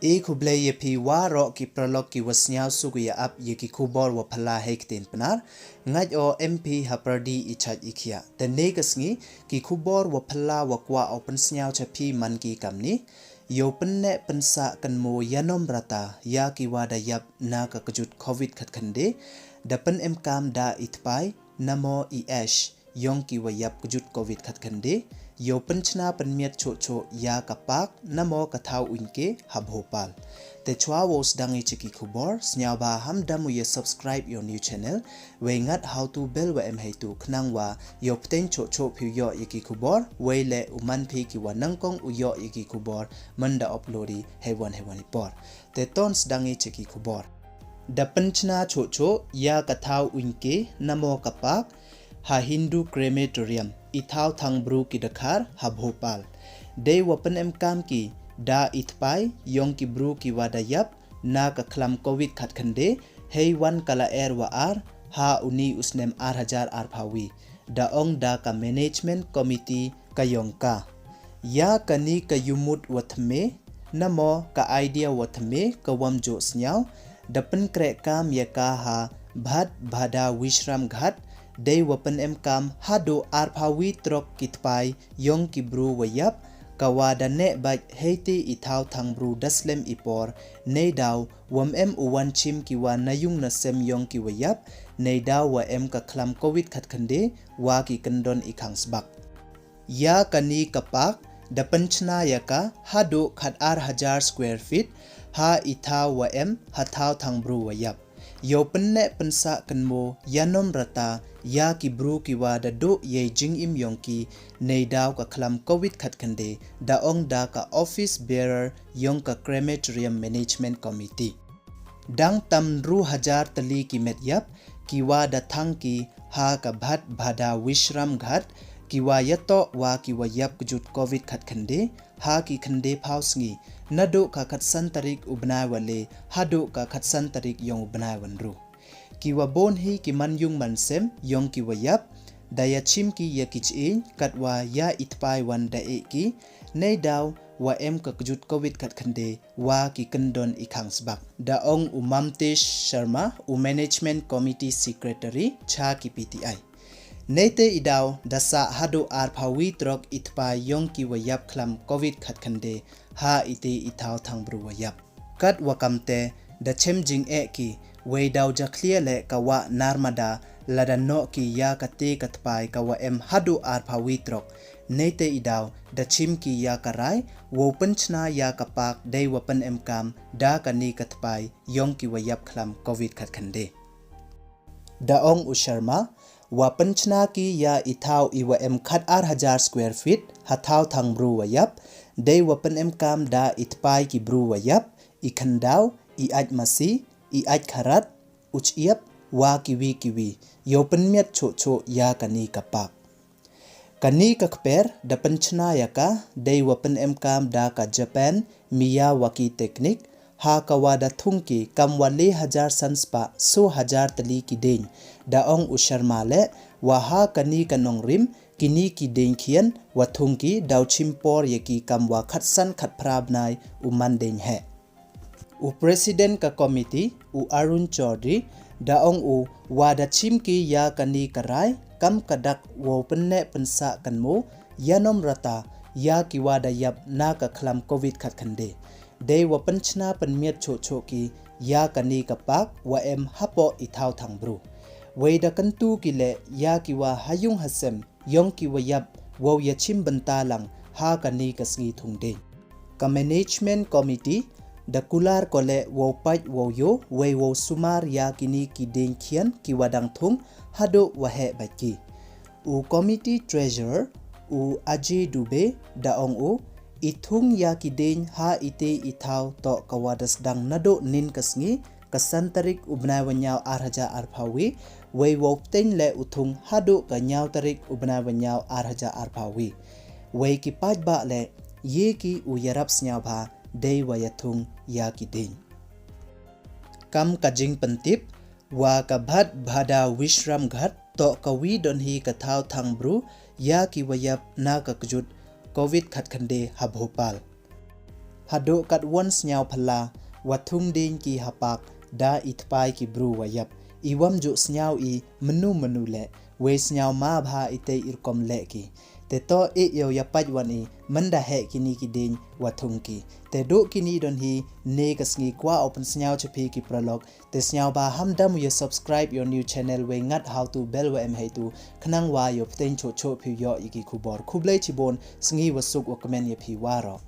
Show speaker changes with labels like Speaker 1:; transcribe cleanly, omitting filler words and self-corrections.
Speaker 1: Khubor ye pi waro ki prolog ki wasnyao suguya ap ye ki Khubor wa phala hekten penar ngaj o MP hapardi ichaj ikhia the negasngi ki Khubor wa phala wa kwa open snyao chapi man ki kamni yo penne pensa kanmo yanom rata ya ki wada yap na ka kajut covid khatkhande dapen kam da tpai namo ish yong ki wa yap kajut covid khatkhande yo penchna penmiat cho ya kapak namo kathau unke habhopal te chwa wos dangi chiki Khubor snyao ba ham damu ye subscribe your new channel we ngat how to bell wa haitu khnang wa yo pten cho phu yo yiki Khubor we le uman phi ki wa nangkong uyo yiki Khubor manda uploadi hewan por te tons dangi chiki Khubor da penchna cho ya kathau unke namo kapak ha Hindu crematorium ithau thangbru ki dakhar ha Bhopal de wapen kam ki da itpai yong ki bru ki wadayap na ka khlam covid khatkhande hey wan kala air wa ar ha uni usnem ar hajar ar phawi da ong da ka management committee ka yongka ya kani ka yumut wathme namo ka idea wathme ka wamjo snyao da pen kre kam ya ka ha bhat bhada wishram ghat de wapen kam hado ar phawi trok kitpai yong ki bru wayap kawada ne bak heiti ithau thangbru daslem ipor neidaw wam uwan chim ki wa nayung na sem yong ki wayap neidaw wa ka khlam covid khatkhande wa ki kandon ikhangsbak ya kani kapak da panchna yaka hado khat ar hajar square feet ha ithau wa hathau thangbru wayap yo penne pensa kanmo yanom rata ya ki bru ki wa da do ye jing im yong ki neidaw ka khlam covid khatkhande da ong da ka office bearer yong ka crematorium management committee dang tam ru hajar tali ki met yap ki wa da thang ki ha ka bhat bhada wishram ghat ki wa yato wa ki wa yap kujut covid khatkhande ha ki khande phausngi nado ka khatsan tarik ubna wale hado ka khatsan tarik yong ubna wanru ki wa bon hi ki man yung mansem yong ki wa yap daya chim ki ya kichin katwa ya itpai wan da e ki nei daw wa ka kujut covid khatkhande wa ki kandon ikhangsbak da ong umamte sharma management committee secretary cha ki PTI Nete idaw dasa hado ar phawi trok itpa yong ki wayap khlam covid khatkhande ha ite ithau thangbru wayap kat wakamte da chemjing e ki weidaw jakhlia le kawa narmada ladano ki ya kate katpai kawa hado ar phawi trok nete idaw da chim ki ya karai wo panchna ya kapak dei wapan kam da kani katpai yong ki wayap khlam covid khatkhande da ong usharma wa panchna ki ya ithau iwa khat ar hajar square feet hathau thangbru wayap dei wapan kam da itpai ki bru wayap ikhandaw I aj masi I aj kharat uchiap wa kiwi yo penmiat cho ya kani kapak kani kakper da panchna yaka dei wapan kam da ka Japan miya waki technique ha kawada thungki kamwale hajar sanspa so hajar tali ki den da ong usharma le wa ha kani kanong rim kini ki den khian wa thungki dauchim por yeki kamwa khatsan khatprabnai uman den he u president ka committee u Arun Chaudhary da ong u wada chimki ya kani karai kam kadak wo penne pensa kanmo yanom rata ya ki wada yap na ka khlam covid khatkhande de wa panchna panmiat cho ki ya kani kapak wa hapo ithau thangbru weida kantu ki le ya ki wa hayung hasem yong ki wa yap wo ya chim banta lang ha kani kasngi thungde ka management committee da kular kole wo paj wo yo we wo sumar ya kini ki den khian ki wadang thung hado wa he baki u committee treasurer u Ajay Dube da ong u ithung ya ki den ha ite ithau to kawadas dang nado nin kasngi kasantarik ubnai wanyaw arhaja arphawi wei wopten le uthung hado kanyaw tarik ubnai wanyaw arhaja arphawi wei ki paj ba le ye ki u yarap snyau bha dei wayathung ya ki den kam kajing pentip wa ka bhat bhada wishram ghat to kawi don hi kathau thangbru ya ki wayap na ka kjut covid khatkhande ha Bhopal hado kat once nyau phala wathung din ki hapak da itpai ki bru wayap iwam ju snyau I menu le we snyau ma bha ite irkom le ki te to yo yapat wan I manda he kini ki din wathung ki te do kini don hi ne kasngi kwa open snyau chapi ki prolog te snyau ba hamdam you subscribe your new channel we ngat how to bell wa em hai tu khnang wa yo pten cho phi yo iki khubor khublei chibon sngi wasuk wa comment ye phi wa ro